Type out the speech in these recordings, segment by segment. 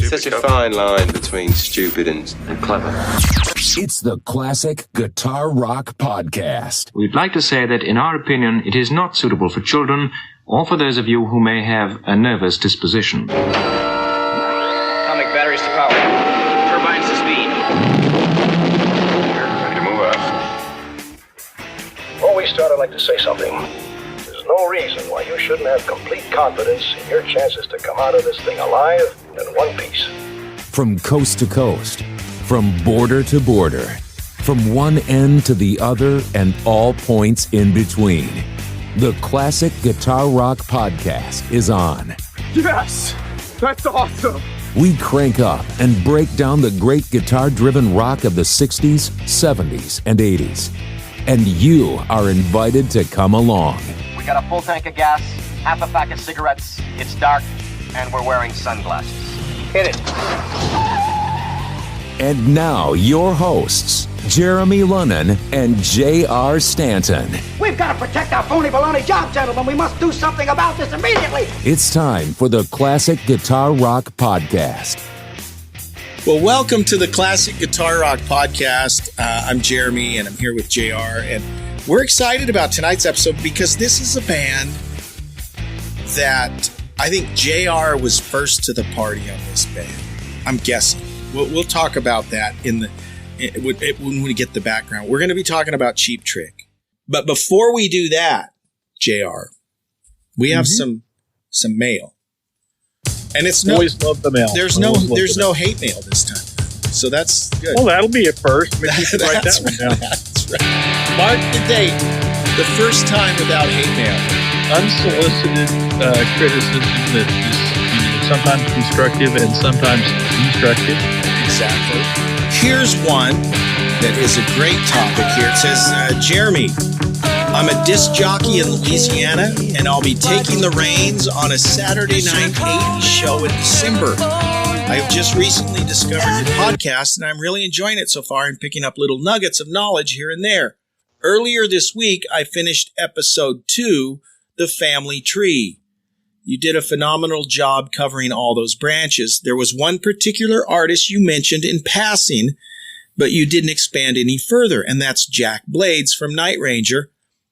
such a fine line between stupid and clever. It's the Classic Guitar Rock Podcast. We'd like to say that, in our opinion, it is not suitable for children or for those of you who may have a nervous disposition. Atomic batteries to power. Turbines to speed. Ready to move out. Before we start, I'd like to say something. There's no reason why you shouldn't have complete confidence in your chances to come out of this thing alive and in one piece. From coast to coast, from border to border, from one end to the other and all points in between, the Classic Guitar Rock Podcast is on. Yes! That's awesome! We crank up and break down the great guitar-driven rock of the 60s, 70s, and 80s. And you are invited to come along. We got a full tank of gas, half a pack of cigarettes, it's dark, and we're wearing sunglasses. Hit it. And now, your hosts, Jeremy Lunnan and J.R. Stanton. We've got to protect our phony baloney job, gentlemen. We must do something about this immediately. It's time for the Classic Guitar Rock Podcast. Well, welcome to the Classic Guitar Rock Podcast. I'm Jeremy, and I'm here with JR, and we're excited about tonight's episode because this is a band that I think JR was first to the party on this band. I'm guessing. We'll talk about that when we get the background. We're going to be talking about Cheap Trick. But before we do that, JR, we have some mail. And it's always love the mail. There's no hate mail this time. So that's good. Well, that'll be a first. Maybe you should write that one down. That's right. Mark the date. The first time without hate mail. Unsolicited criticism that is sometimes constructive and sometimes destructive. Exactly. Here's one that is a great topic here. It says, Jeremy, I'm a disc jockey in Louisiana, and I'll be taking the reins on a Saturday night 80s show in December. I have just recently discovered your podcast, and I'm really enjoying it so far and picking up little nuggets of knowledge here and there. Earlier this week, I finished episode 2, The Family Tree. You did a phenomenal job covering all those branches. There was one particular artist you mentioned in passing, but you didn't expand any further, and that's Jack Blades from Night Ranger.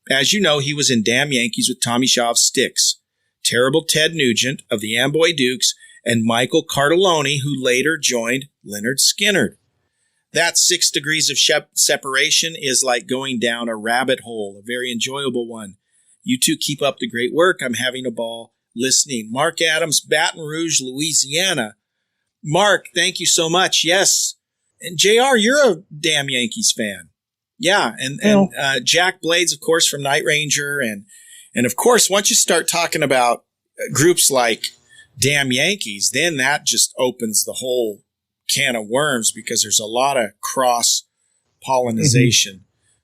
As you know, he was in Damn Yankees with Tommy Shaw of Styx, Terrible Ted Nugent of the Amboy Dukes, and Michael Cardelloni, who later joined Lynyrd Skynyrd. That 6 degrees of separation is like going down a rabbit hole, a very enjoyable one. You two keep up the great work. I'm having a ball listening. Mark Adams, Baton Rouge, Louisiana. Mark, thank you so much. Yes. And JR, you're a Damn Yankees fan. Yeah. And Jack Blades, of course, from Night Ranger. And of course, once you start talking about groups like Damn Yankees, then that just opens the whole can of worms because there's a lot of cross-pollinization.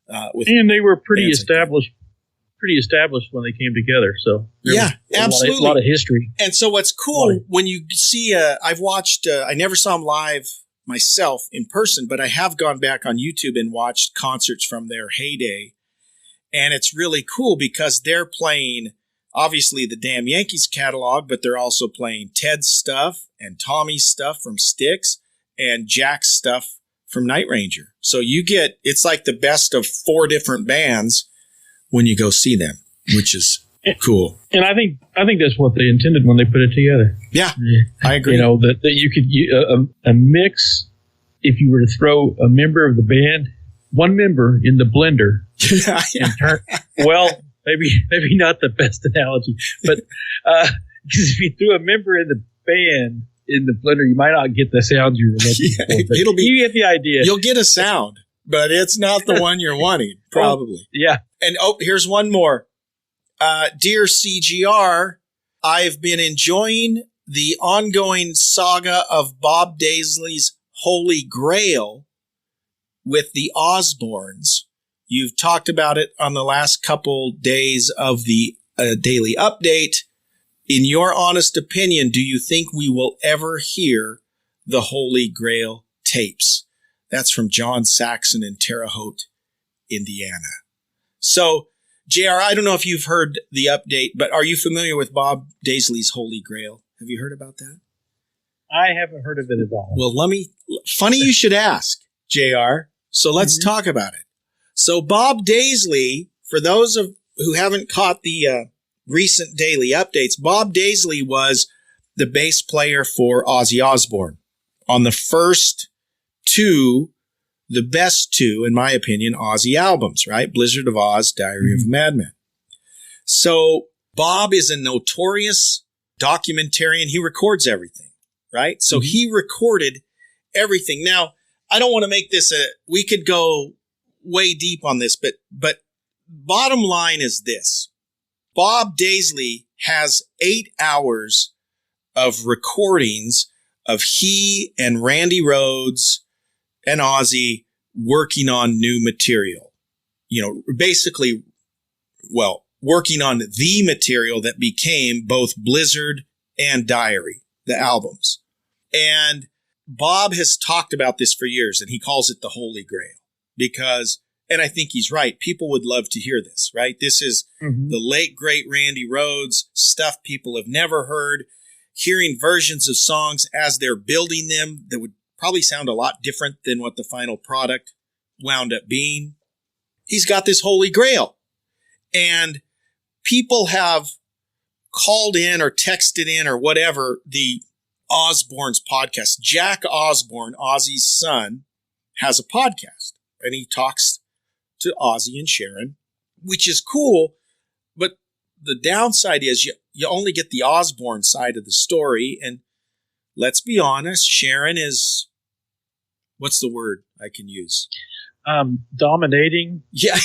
And they were pretty established when they came together. So yeah, absolutely. A lot of history. And so what's cool when you see, I've watched, I never saw them live myself in person, but I have gone back on YouTube and watched concerts from their heyday. And it's really cool because they're playing, obviously, the Damn Yankees catalog, but they're also playing Ted's stuff and Tommy's stuff from Styx and Jack's stuff from Night Ranger. So you get, it's like the best of 4 different bands when you go see them, which is cool. And I think that's what they intended when they put it together. Yeah, I agree. You know, that you could a mix, if you were to throw a member of the band, one member in the blender. And turn, well, maybe not the best analogy, but because if you threw a member in the band in the blender, you might not get the sound you were looking for. But you get the idea. You'll get a sound, but it's not the one you're wanting, probably. Yeah. And here's one more. Dear CGR, I've been enjoying the ongoing saga of Bob Daisley's Holy Grail with the Osbournes. You've talked about it on the last couple days of the daily update. In your honest opinion, do you think we will ever hear the Holy Grail tapes? That's from John Saxon in Terre Haute, Indiana. So, JR, I don't know if you've heard the update, but are you familiar with Bob Daisley's Holy Grail? Have you heard about that? I haven't heard of it at all. Well, funny you should ask, JR. So let's talk about it. So Bob Daisley, for those who haven't caught the recent daily updates, Bob Daisley was the bass player for Ozzy Osbourne on the first two, the best two, in my opinion, Ozzy albums, right? Blizzard of Oz, Diary of a Madman. So Bob is a notorious documentarian. He records everything, right? So he recorded everything. Now, I don't want to make this we could go way deep on this, but bottom line is this. Bob Daisley has 8 hours of recordings of he and Randy Rhoads and Ozzy working on new material. You know, basically, well, working on the material that became both Blizzard and Diary, the albums. And Bob has talked about this for years, and he calls it the Holy Grail because, and I think he's right, people would love to hear this, right? This is the late, great Randy Rhoads, stuff people have never heard, hearing versions of songs as they're building them that would probably sound a lot different than what the final product wound up being. He's got this Holy Grail. And people have called in or texted in or whatever the Osbourne's podcast. Jack Osbourne, Ozzy's son, has a podcast. And he talks to Ozzy and Sharon, which is cool. But the downside is you only get the Osbourne side of the story. And let's be honest, Sharon is, what's the word I can use? Dominating. Yeah,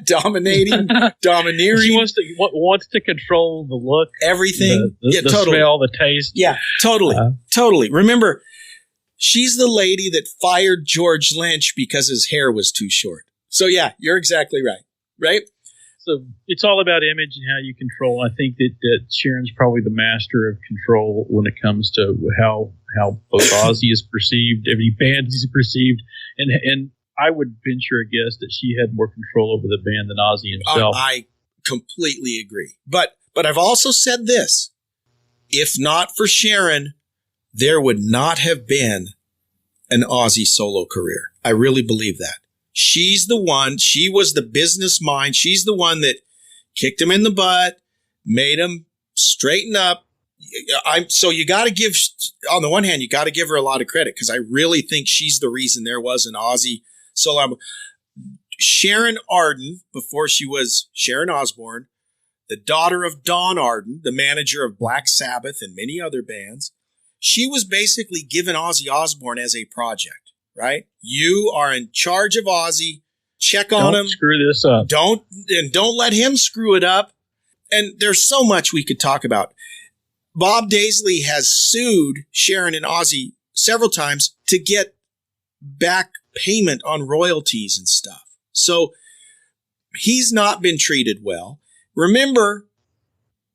dominating, domineering. She wants to control the look, everything, the totally. smell, the taste. Yeah, totally. Remember, she's the lady that fired George Lynch because his hair was too short. So yeah, you're exactly right? So it's all about image and how you control. I think that Sharon's probably the master of control when it comes to how both Ozzy is perceived, every band is perceived, and I would venture a guess that she had more control over the band than Ozzy himself. I completely agree. But I've also said this. If not for Sharon, there would not have been an Ozzy solo career. I really believe that. She's the one. She was the business mind. She's the one that kicked him in the butt, made him straighten up. So you got to give, on the one hand, you got to give her a lot of credit because I really think she's the reason there was an Ozzy solo album. Sharon Arden, before she was Sharon Osbourne, the daughter of Don Arden, the manager of Black Sabbath and many other bands, she was basically given Ozzy Osbourne as a project, right? You are in charge of Ozzy. Check on him. Don't screw this up. Don't let him screw it up. And there's so much we could talk about. Bob Daisley has sued Sharon and Ozzy several times to get back payment on royalties and stuff. So he's not been treated well. Remember,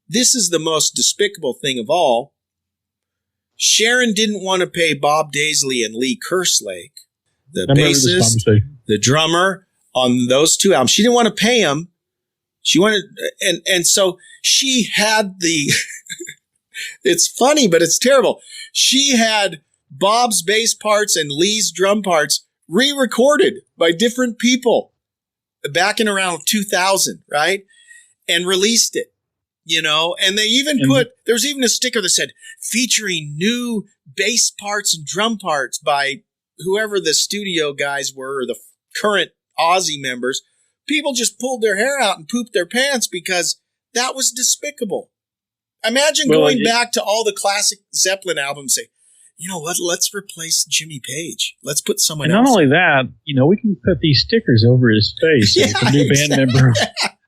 this is the most despicable thing of all. Sharon didn't want to pay Bob Daisley and Lee Kerslake, the bassist, the drummer on those two albums. She didn't want to pay him. She wanted, and so she had the, it's funny, but it's terrible. She had Bob's bass parts and Lee's drum parts re-recorded by different people back in around 2000, right? And released it, you know, and they even there's even a sticker that said featuring new bass parts and drum parts by whoever the studio guys were or the current Ozzy members. People just pulled their hair out and pooped their pants because that was despicable. Imagine going back to all the classic Zeppelin albums and say, you know what, let's replace Jimmy Page. Let's put someone else. And not only that, you know, we can put these stickers over his face. Yeah, a new band member.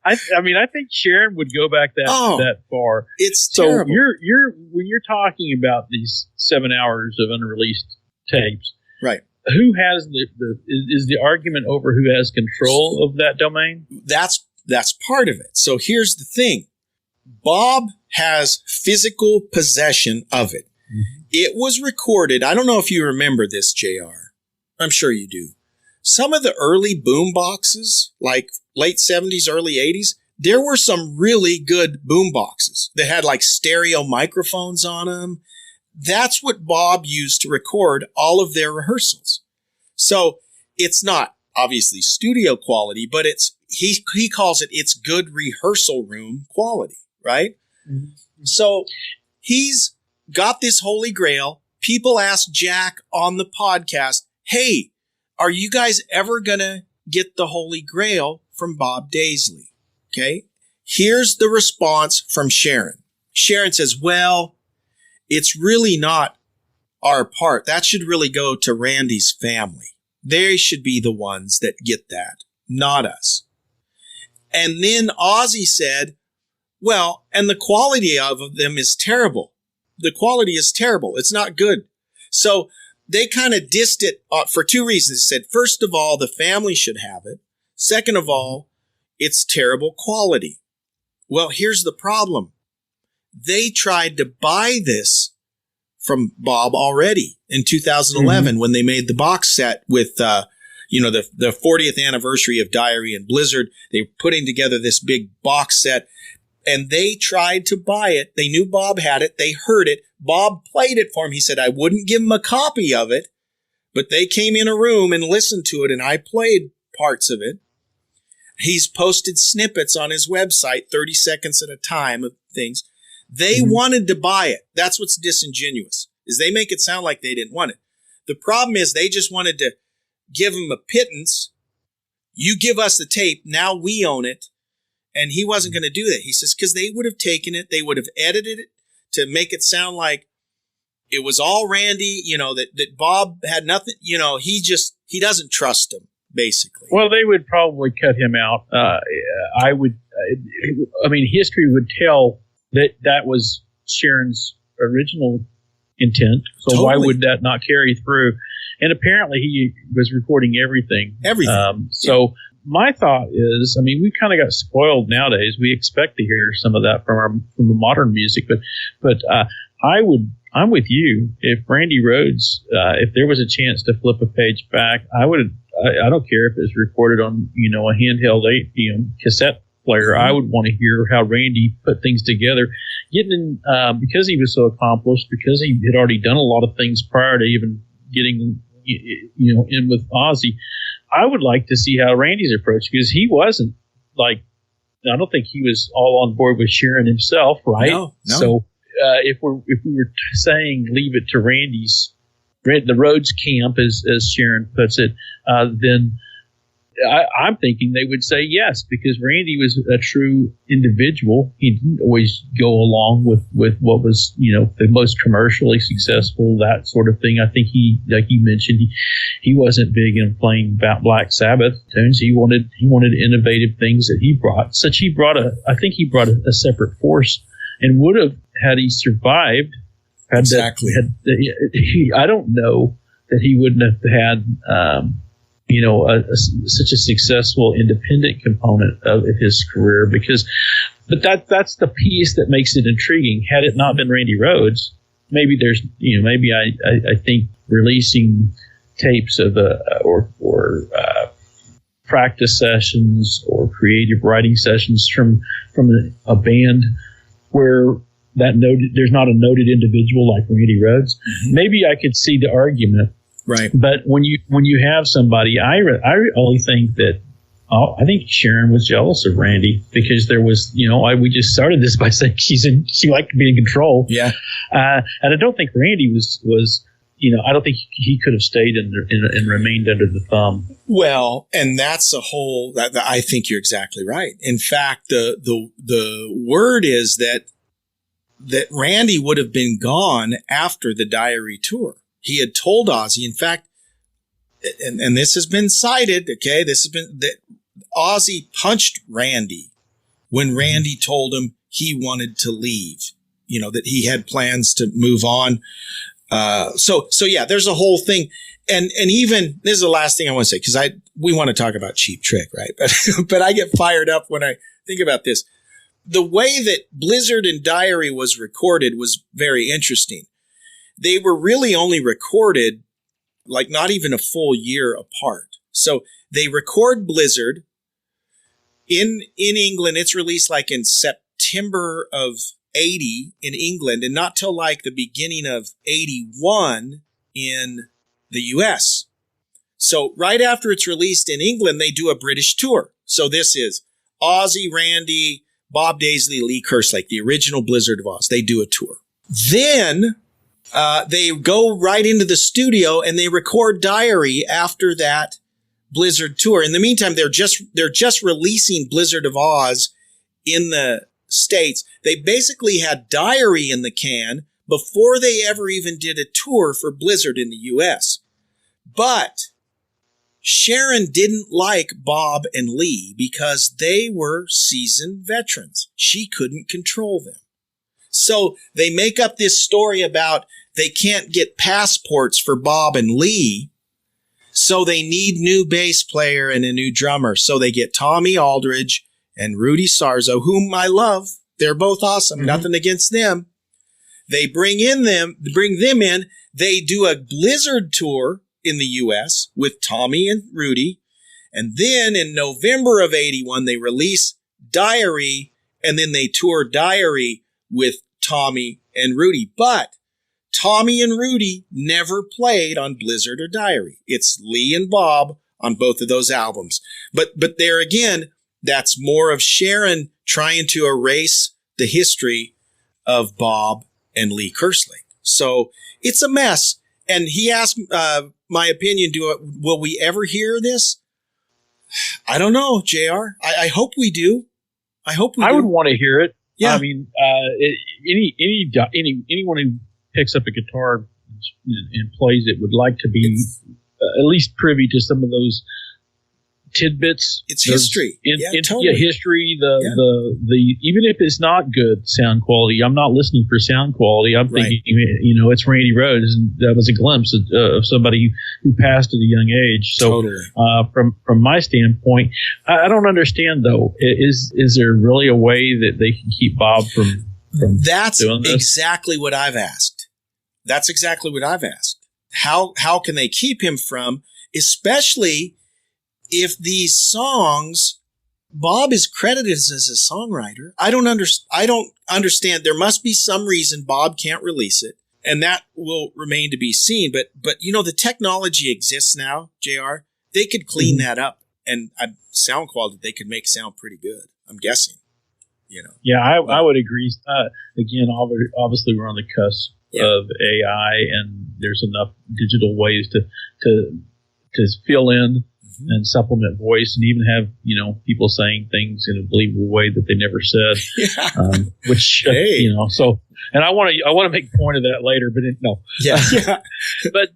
I mean, I think Sharon would go back that far. It's so terrible. You're when you're talking about these 7 hours of unreleased tapes, right? Who has is the argument over who has control of that domain? That's part of it. So here's the thing: Bob has physical possession of it. Mm-hmm. It was recorded. I don't know if you remember this, JR. I'm sure you do. Some of the early boom boxes, like late 70s, early 80s, there were some really good boom boxes that had like stereo microphones on them. That's what Bob used to record all of their rehearsals. So it's not obviously studio quality, but he calls it's good rehearsal room quality, right? Mm-hmm. So he's got this Holy Grail. People ask Jack on the podcast, hey, are you guys ever going to get the Holy Grail from Bob Daisley? Okay. Here's the response from Sharon. Sharon says, well, it's really not our part. That should really go to Randy's family. They should be the ones that get that, not us. And then Ozzy said, well, and the quality of them is terrible. The quality is terrible. It's not good. So they kind of dissed it for two reasons. They said, first of all, the family should have it. Second of all, it's terrible quality. Well, here's the problem. They tried to buy this from Bob already in 2011 when they made the box set with, the 40th anniversary of Diary and Blizzard. They were putting together this big box set. And they tried to buy it. They knew Bob had it. They heard it. Bob played it for him. He said, I wouldn't give him a copy of it, but they came in a room and listened to it, and I played parts of it. He's posted snippets on his website, 30 seconds at a time of things. They wanted to buy it. That's what's disingenuous, is they make it sound like they didn't want it. The problem is they just wanted to give him a pittance. You give us the tape. Now we own it. And he wasn't going to do that. He says, because they would have taken it, they would have edited it to make it sound like it was all Randy, that Bob had nothing, he doesn't trust him, basically. Well, they would probably cut him out. History would tell that was Sharon's original intent. So totally. Why would that not carry through? And apparently he was recording everything. My thought is, we kind of got spoiled nowadays. We expect to hear some of that from the modern music, but I'm with you. If Randy Rhoads, if there was a chance to flip a page back, I don't care if it's recorded on, a handheld cassette player. I would want to hear how Randy put things together, because he was so accomplished, because he had already done a lot of things prior to even getting, in with Ozzy. I would like to see how Randy's approach, because he wasn't I don't think he was all on board with Sharon himself, right? No. So if we were saying leave it to the Rhoads camp, as Sharon puts it, then I'm thinking they would say yes, because Randy was a true individual. He didn't always go along with what was, the most commercially successful, that sort of thing. I think like you mentioned, he wasn't big in playing Black Sabbath tunes. He wanted innovative things that he brought. I think he brought a separate force, and would have, had he survived. Exactly. I don't know that he wouldn't have had, such a successful independent component of his career, but that's the piece that makes it intriguing. Had it not been Randy Rhoads, maybe I think releasing tapes of or practice sessions or creative writing sessions from a band where there's not a noted individual like Randy Rhoads. Mm-hmm. Maybe I could see the argument. Right. But when you have somebody, I only think that I think Sharon was jealous of Randy, because there was, we just started this by saying she liked to be in control. Yeah. And I don't think Randy was I don't think he could have stayed and remained under the thumb. Well, and that's I think you're exactly right. In fact, the word is that Randy would have been gone after the Diary tour. He had told Ozzy, in fact, and this has been cited, okay, that Ozzy punched Randy when Randy told him he wanted to leave, that he had plans to move on. So yeah, there's a whole thing. And even, this is the last thing I want to say, because we want to talk about Cheap Trick, right? But I get fired up when I think about this. The way that Blizzard and Diary was recorded was very interesting. They were really only recorded not even a full year apart. So they record Blizzard in England. It's released in September of 80 in England and not till like the beginning of 81 in the US. So right after it's released in England, they do a British tour. So this is Ozzy, Randy, Bob Daisley, Lee Kerslake, the original Blizzard of Oz. They do a tour. Then they go right into the studio and they record Diary after that Blizzard tour. In the meantime, they're just releasing Blizzard of Oz in the States. They basically had Diary in the can before they ever even did a tour for Blizzard in the US. But Sharon didn't like Bob and Lee because they were seasoned veterans. She couldn't control them. So they make up this story about they can't get passports for Bob and Lee, so they need new bass player and a new drummer. So they get Tommy Aldridge and Rudy Sarzo, whom I love. They're both awesome. Mm-hmm. Nothing against them. They bring them in. They do a Blizzard tour in the U.S. with Tommy and Rudy. And then in November of 81, they release Diary, and then they tour Diary with Tommy and Rudy. But Tommy and Rudy never played on Blizzard or Diary. It's Lee and Bob on both of those albums. But there again, that's more of Sharon trying to erase the history of Bob and Lee Kerslake. So it's a mess. And he asked my opinion, will we ever hear this? I don't know, JR. I hope we do. I would want to hear it. Yeah. I mean, anyone who picks up a guitar and plays it would like to be at least privy to some of those tidbits. It's history. Totally. History. The even if it's not good sound quality, I'm not listening for sound quality. I'm thinking, it's Randy Rhoads, and that was a glimpse of somebody who passed at a young age. So, totally. From my standpoint, I don't understand though. Is there really a way that they can keep Bob from That's doing this? Exactly what I've asked. That's exactly what I've asked. How can they keep him from, especially if these songs, Bob is credited as a songwriter. I don't understand. There must be some reason Bob can't release it, and that will remain to be seen. But the technology exists now, JR. They could clean that up, and sound quality they could make sound pretty good. I'm guessing. Yeah, I would agree. Again, obviously we're on the cusp of AI, and there's enough digital ways to fill in and supplement voice, and even have people saying things in a believable way that they never said. Which so. And I want to make a point of that later, but no. Yeah. but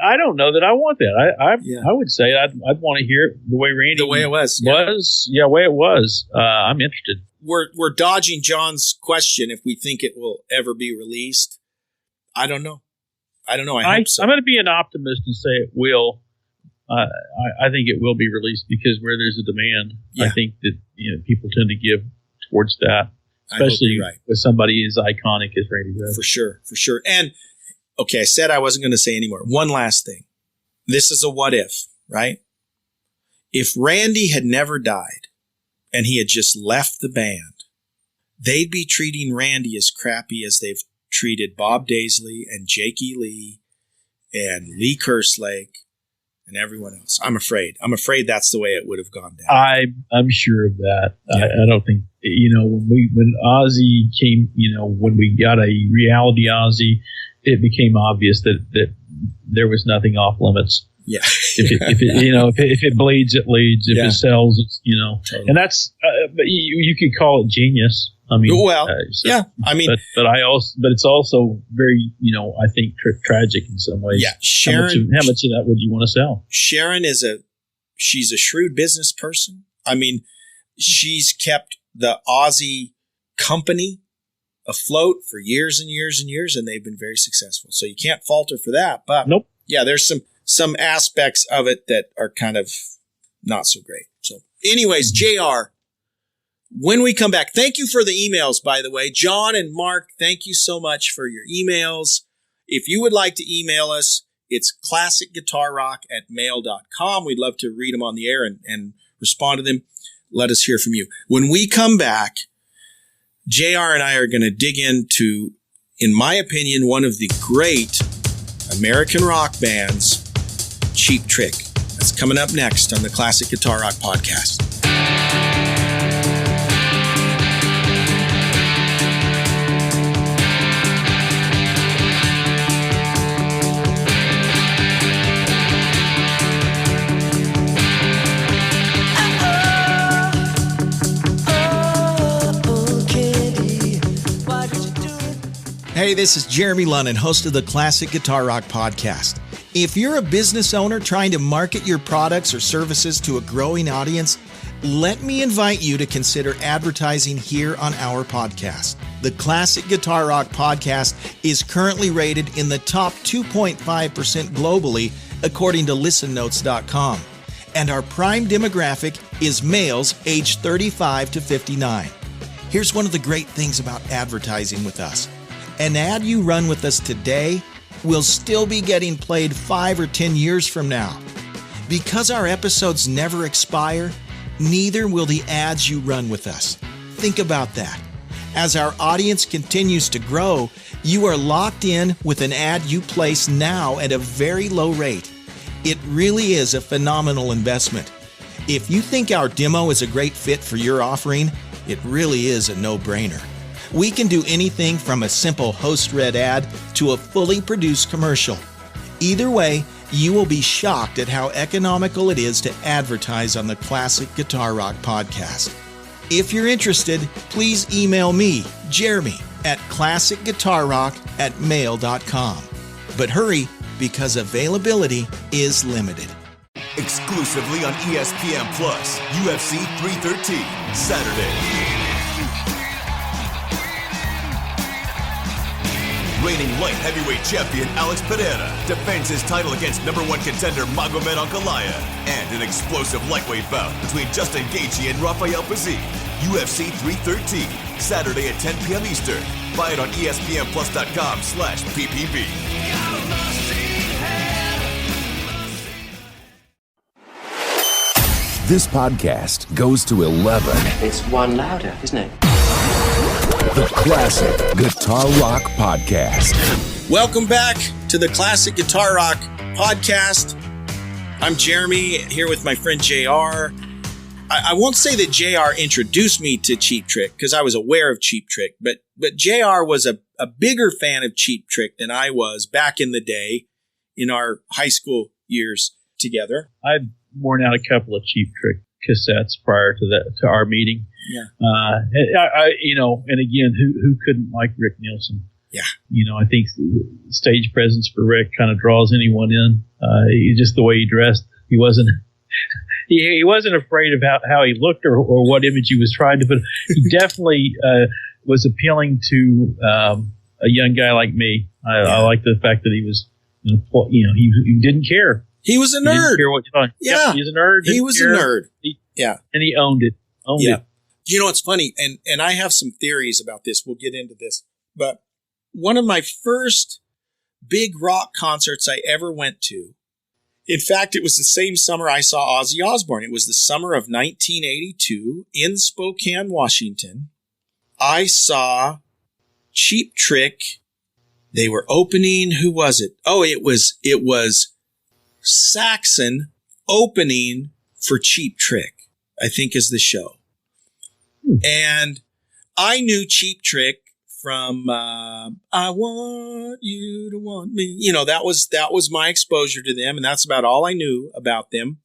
I don't know that I want that. I would say I'd want to hear it the way Randy the way it was. The way it was. I'm interested. We're dodging John's question if we think it will ever be released. I don't know. I hope so. I'm going to be an optimist and say it will. I think it will be released because where there's a demand, I think that people tend to give towards that, especially with somebody as iconic as Randy Rhoads. For sure. And okay, I said I wasn't going to say anymore. One last thing. This is a what if, right? If Randy had never died and he had just left the band, they'd be treating Randy as crappy as they've treated Bob Daisley and Jakey Lee and Lee Kerslake and everyone else. I'm afraid that's the way it would have gone down. I'm sure of that. Yeah. I don't think, when Ozzy came, when we got a reality Ozzy, it became obvious that there was nothing off limits. Yeah. if it bleeds, it leads. If it sells, it's, totally. And that's, but you could call it genius. I mean, but it's also very, I think tragic in some ways. Yeah. Sharon, how much of that would you want to sell? Sharon she's a shrewd business person. I mean, she's kept the Ozzy company afloat for years and years and years, and they've been very successful. So you can't fault her for that. But nope. Yeah, there's some aspects of it that are kind of not so great. So anyways, JR, when we come back, thank you for the emails, by the way. John and Mark, thank you so much for your emails. If you would like to email us, it's classicguitarrock@mail.com. We'd love to read them on the air and respond to them. Let us hear from you. When we come back, JR and I are going to dig into, in my opinion, one of the great American rock bands, Cheap Trick. That's coming up next on the Classic Guitar Rock Podcast. Hey, this is Jeremy Lunnan, host of the Classic Guitar Rock Podcast. If you're a business owner trying to market your products or services to a growing audience, let me invite you to consider advertising here on our podcast. The Classic Guitar Rock Podcast is currently rated in the top 2.5% globally, according to listennotes.com. And our prime demographic is males aged 35 to 59. Here's one of the great things about advertising with us. An ad you run with us today will still be getting played 5 or 10 years from now. Because our episodes never expire, neither will the ads you run with us. Think about that. As our audience continues to grow, you are locked in with an ad you place now at a very low rate. It really is a phenomenal investment. If you think our demo is a great fit for your offering, it really is a no-brainer. We can do anything from a simple host-read ad to a fully produced commercial. Either way, you will be shocked at how economical it is to advertise on the Classic Guitar Rock Podcast. If you're interested, please email me, Jeremy, at classicguitarrock@mail.com. But hurry, because availability is limited. Exclusively on ESPN Plus, UFC 313, Saturday. Reigning light heavyweight champion Alex Pereira defends his title against number 1 contender Magomed Ankalaev, and an explosive lightweight bout between Justin Gaethje and Rafael Pazzi. UFC 313, Saturday at 10 p.m. Eastern. Buy it on ESPNplus.com/PPV. This podcast goes to 11. It's one louder, isn't it? The Classic Guitar Rock Podcast. Welcome back to the Classic Guitar Rock Podcast. I'm Jeremy, here with my friend JR. I won't say that JR introduced me to Cheap Trick, because I was aware of Cheap Trick, but JR was a bigger fan of Cheap Trick than I was back in the day in our high school years together. I'd worn out a couple of Cheap Trick cassettes prior to our meeting. Yeah. And again, who couldn't like Rick Nielsen? Yeah. I think stage presence for Rick kind of draws anyone in. Just the way he dressed, he wasn't afraid of how he looked or what image he was trying to put. He definitely was appealing to a young guy like me. I like the fact that he was, he didn't care. He was a nerd. He didn't care what you thought. Yeah. Yep, he was a nerd. He was a nerd. And he owned it. You know what's funny? And I have some theories about this. We'll get into this. But one of my first big rock concerts I ever went to, in fact, it was the same summer I saw Ozzy Osbourne. It was the summer of 1982 in Spokane, Washington. I saw Cheap Trick. They were opening. Who was it? Oh, it was Saxon opening for Cheap Trick, I think is the show. And I knew Cheap Trick from I Want You to Want Me. That was my exposure to them, and that's about all I knew about them.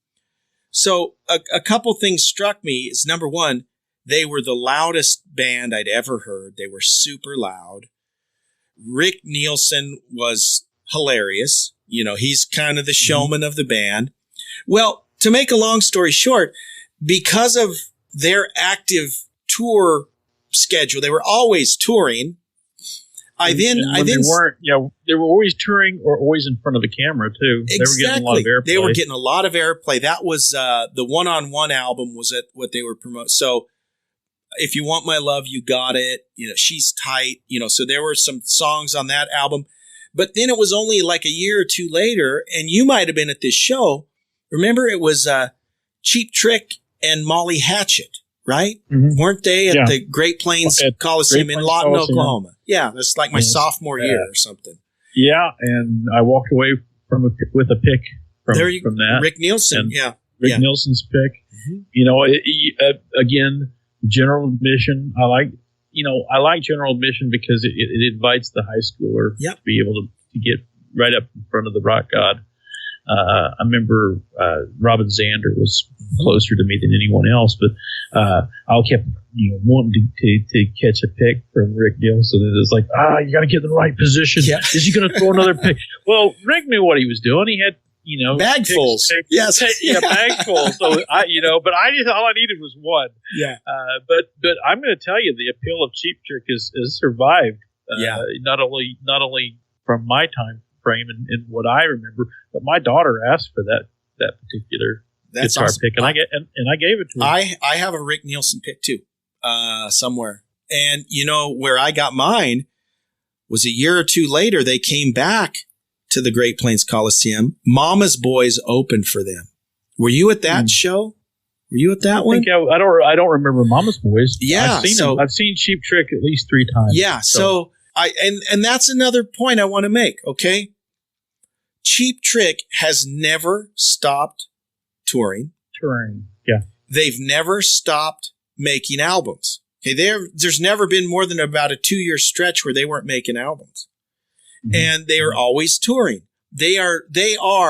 So a couple things struck me is, number one, they were the loudest band I'd ever heard. They were super loud. Rick Nielsen was hilarious. He's kind of the showman of the band. Well, to make a long story short, because of their active tour schedule, they were always touring. They were always touring or always in front of the camera too. Exactly. They were getting a lot of airplay. They were getting a lot of airplay. That was the One-on-One album was what they were promoting. So If You Want My Love, You Got It, She's Tight, so there were some songs on that album. But then it was only like a year or two later, and you might have been at this show. Remember, it was Cheap Trick and Molly Hatchet right? Mm-hmm. Weren't they at the Great Plains Coliseum in Lawton, Oklahoma? Yeah, that's like my sophomore year or something. Yeah, and I walked away with a pick from that. Rick Nielsen, and Rick Nielsen's pick. Mm-hmm. You know, again, general admission. I like general admission because it invites the high schooler to be able to get right up in front of the rock god. I remember Robin Zander was closer to me than anyone else, but I kept wanting to catch a pick from Rick Nielsen. And it's like, you got to get in the right position. Yeah. Is he going to throw another pick? Well, Rick knew what he was doing. He had bagfuls. Yes, bagfuls. So but all I needed was one. Yeah. But I'm going to tell you, the appeal of Cheap Trick has survived. Not only from my time frame and what I remember, but my daughter asked for that particular guitar pick, and I gave it to her. I have a Rick Nielsen pick too, somewhere. And where I got mine was a year or two later. They came back to the Great Plains Coliseum. Mama's Boys opened for them. Were you at that show? Were you at that one? I don't remember Mama's Boys. Yeah, I've seen Cheap Trick at least 3 times. Yeah, so and that's another point I want to make. Okay, Cheap Trick has never stopped touring. Yeah. They've never stopped making albums. Okay, there's never been more than about a 2-year stretch where they weren't making albums. Mm-hmm. And they are always touring. They are,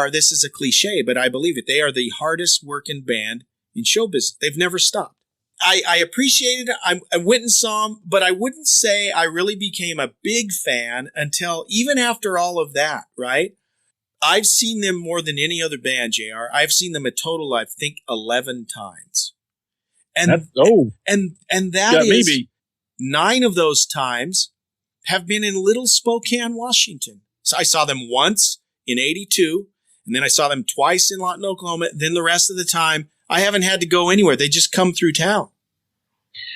this is a cliche, but I believe it. They are the hardest working band in show business. They've never stopped. I appreciated it. I went and saw them, but I wouldn't say I really became a big fan until even after all of that, right? I've seen them more than any other band, JR. I've seen them a total, I think, 11 times. And that is maybe 9 of those times have been in Little Spokane, Washington. So I saw them once in 82, and then I saw them twice in Lawton, Oklahoma. Then the rest of the time, I haven't had to go anywhere. They just come through town.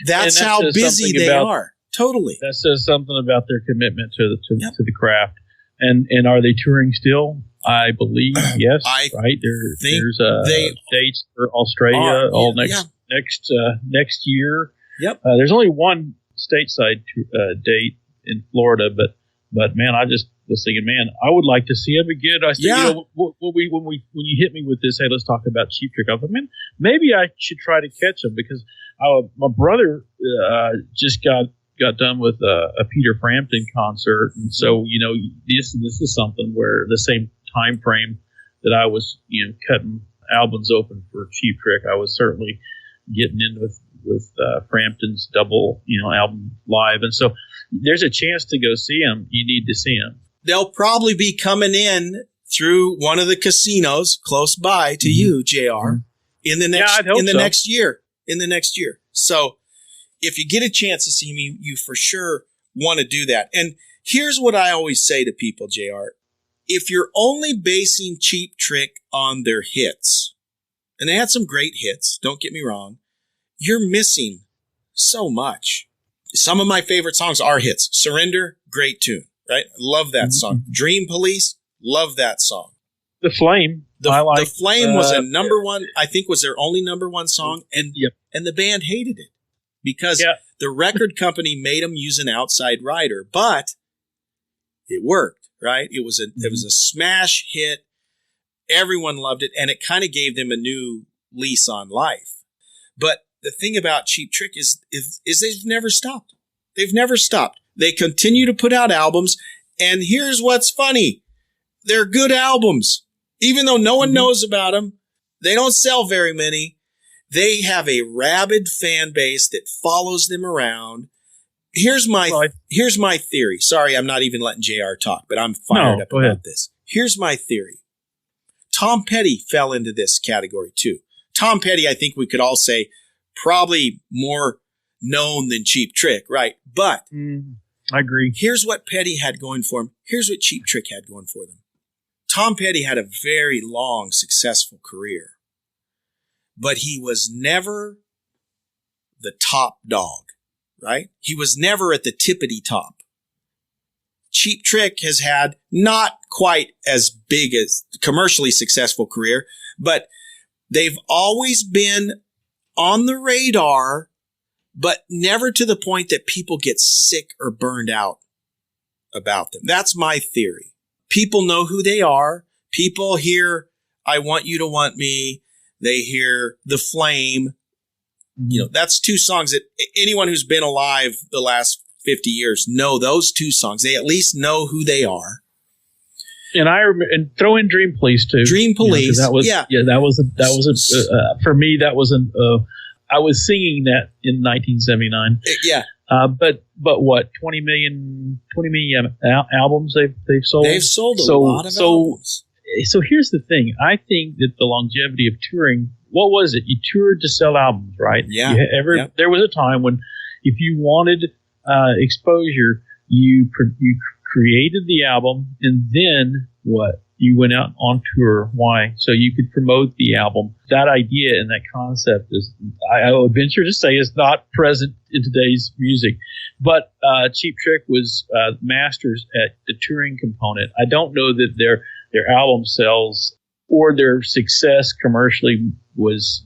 That's how busy they are. Totally. That says something about their commitment to the craft. And are they touring still? I believe yes. Right. There's dates for Australia next year. Yep. There's only one stateside date in Florida, but man, I just was thinking, man, I would like to see him again. I said, when you hit me with this, hey, let's talk about Cheap Trick. I thought, man, maybe I should try to catch him because my brother just got done with a Peter Frampton concert, and so this is something where the same time frame that I was cutting albums open for Cheap Trick, I was certainly getting in with Frampton's double album live, and so there's a chance to go see him. You need to see him. They'll probably be coming in through one of the casinos close by to you, JR, in the next year. In the next year. So if you get a chance to see me, you for sure want to do that. And here's what I always say to people, JR. If you're only basing Cheap Trick on their hits, and they had some great hits, don't get me wrong, you're missing so much. Some of my favorite songs are hits. Surrender, great tune, right? Love that song. Dream Police, love that song. The Flame. The Flame was a number one, I think was their only number one song, and the band hated it because the record company made them use an outside writer, but it worked, right? It was a smash hit. Everyone loved it, and it kind of gave them a new lease on life. But the thing about Cheap Trick is they've never stopped. They've never stopped. They continue to put out albums, and here's what's funny. They're good albums. Even though no one knows about them, they don't sell very many. They have a rabid fan base that follows them around. Here's my theory. Sorry, I'm not even letting JR talk, but I'm fired up about this. Here's my theory. Tom Petty fell into this category too. Tom Petty, I think we could all say, probably more known than Cheap Trick, right? But I agree. Here's what Petty had going for him. Here's what Cheap Trick had going for them. Tom Petty had a very long, successful career, but he was never the top dog, right? He was never at the tippity top. Cheap Trick has had not quite as big as commercially successful career, but they've always been on the radar but never to the point that people get sick or burned out about them. That's my theory. People know who they are. People hear, I Want You to Want Me. They hear The Flame. You know, that's two songs that anyone who's been alive the last 50 years know those two songs. They at least know who they are. And throw in Dream Police too. Dream Police, that was for me. That wasn't. I was singing that in 1979. Yeah. But what 20 million albums they've sold. They've sold a lot of albums. So here's the thing. I think that the longevity of touring. What was it? You toured to sell albums, right? Yeah. There was a time when, if you wanted exposure, you created the album, and then what? You went out on tour. Why? So you could promote the album. That idea and that concept is, I will venture to say, is not present in today's music. But Cheap Trick was masters at the touring component. I don't know that their album sales or their success commercially was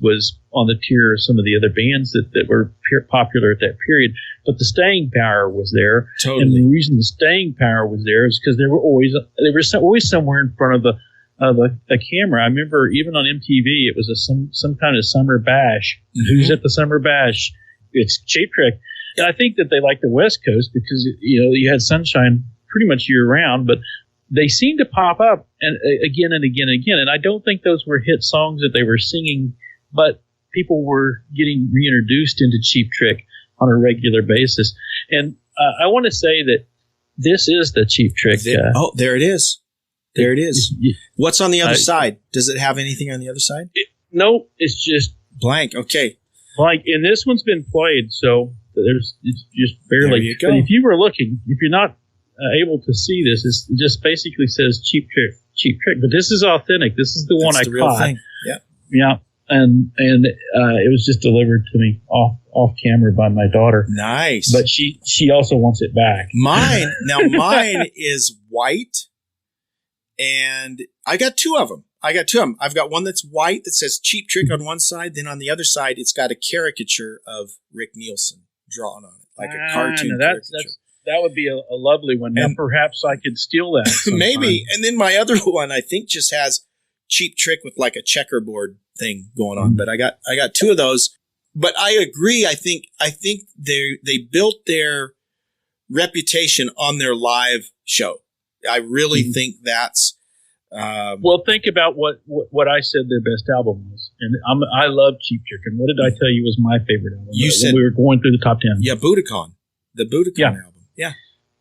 on the tier of some of the other bands that were popular at that period. But the staying power was there. Totally. And the reason the staying power was there is because they were always somewhere in front of a camera. I remember even on MTV, it was some kind of summer bash. Mm-hmm. Who's at the summer bash? It's Cheap Trick. And I think that they liked the West Coast because, you had sunshine pretty much year round, but they seemed to pop up and again and again and again. And I don't think those were hit songs that they were singing, but people were getting reintroduced into Cheap Trick on a regular basis. And I want to say that this is the Cheap Trick. There it is. There it is. What's on the other side? Does it have anything on the other side? No, it's just blank. Okay. Blank. And this one's been played, so it's just barely. There you go. But if you were looking, if you're not able to see this, it just basically says Cheap Trick. But this is authentic. This is the one I caught. Thing. Yeah. Yeah. And it was just delivered to me off camera by my daughter. Nice. But she also wants it back. Mine is white, and I got two of them. I've got one that's white that says Cheap Trick on one side. Then on the other side, it's got a caricature of Rick Nielsen drawn on it, like a cartoon caricature. That would be a lovely one. Now, perhaps I could steal that sometime. Maybe. And then my other one, I think, just has Cheap Trick with like a checkerboard thing going on. But I got two of those. But I agree. I think they built their reputation on their live show. I really think that's. Well, think about what I said their best album was, and I love Cheap Trick. And what did I tell you was my favorite album? You said when we were going through the top 10. Yeah, Budokan, the Budokan album. Yeah.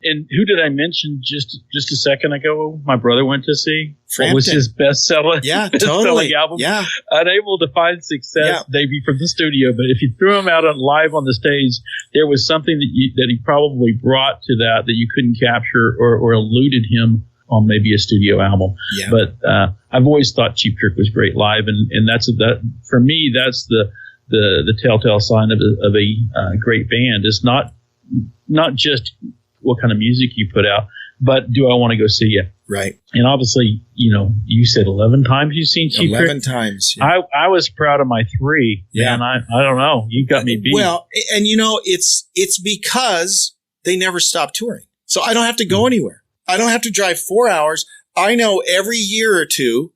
And who did I mention just a second ago? My brother went to see. Frampton. What was his best-selling album? Yeah. Unable to find success, maybe from the studio, but if you threw him out live on the stage, there was something that he probably brought to that you couldn't capture or eluded him on maybe a studio album. Yeah. But I've always thought Cheap Trick was great live, and that for me, that's the telltale sign of a great band. It's not just what kind of music you put out, but do I want to go see you? Right. And obviously, you said 11 times you've seen Cheap Trick. 11 times. Yeah. I was proud of my 3. Yeah. And I don't know. You got me beat. Well, and it's because they never stopped touring. So I don't have to go anywhere. I don't have to drive 4 hours. I know every year or two,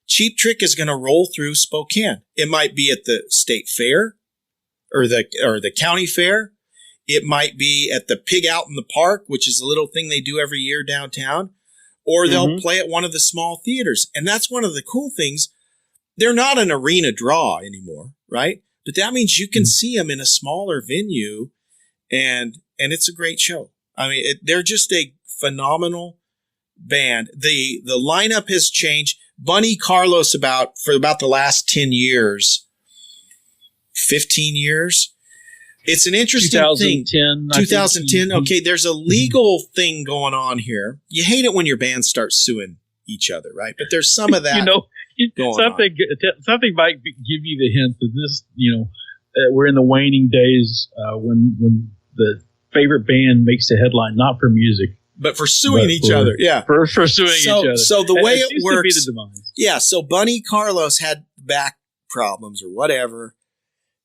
Cheap Trick is going to roll through Spokane. It might be at the state fair or the county fair. It might be at the Pig Out in the Park, which is a little thing they do every year downtown, or they'll play at one of the small theaters. And that's one of the cool things. They're not an arena draw anymore, right? But that means you can see them in a smaller venue, and it's a great show. I mean, they're just a phenomenal band. The lineup has changed. Bunny Carlos for about the last 10 years, 15 years. It's an interesting 2010, thing. 2010. Okay, there's a legal thing going on here. You hate it when your bands start suing each other, right? But there's some of that something might give you the hint that this, we're in the waning days when the favorite band makes a headline, not for music. But for suing each other. Yeah. For suing each other. So the way it works. To be the demise. Yeah, so Bunny Carlos had back problems or whatever.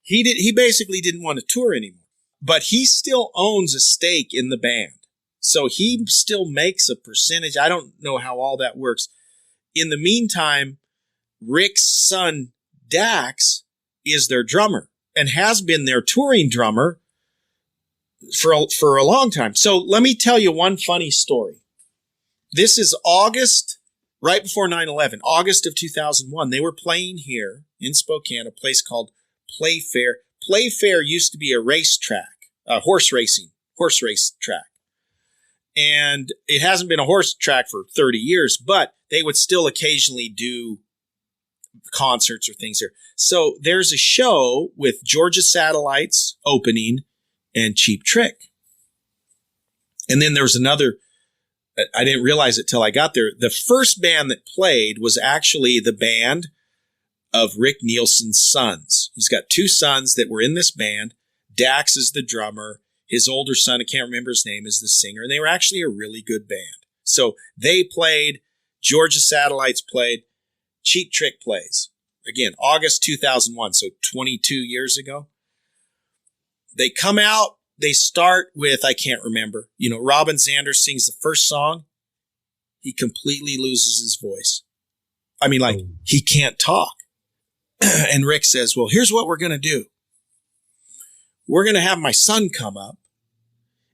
He basically didn't want to tour anymore. but he still owns a stake in the band. So he still makes a percentage. I don't know how all that works. In the meantime, Rick's son, Dax, is their drummer and has been their touring drummer for a long time. So let me tell you one funny story. This is August, right before 9/11, August of 2001. They were playing here in Spokane, a place called Playfair. Playfair used to be a racetrack, a horse race track. And it hasn't been a horse track for 30 years, but they would still occasionally do concerts or things there. So there's a show with Georgia Satellites opening and Cheap Trick. And then there was another, I didn't realize it till I got there. The first band that played was actually the band of Rick Nielsen's sons. He's got two sons that were in this band. Dax is the drummer. His older son, I can't remember his name, is the singer. And they were actually a really good band. So they played, Georgia Satellites played, Cheap Trick plays. Again, August 2001, so 22 years ago. They come out, they start with, I can't remember, Robin Zander sings the first song. He completely loses his voice. I mean, like, he can't talk. And Rick says, well, here's what we're going to do. We're going to have my son come up.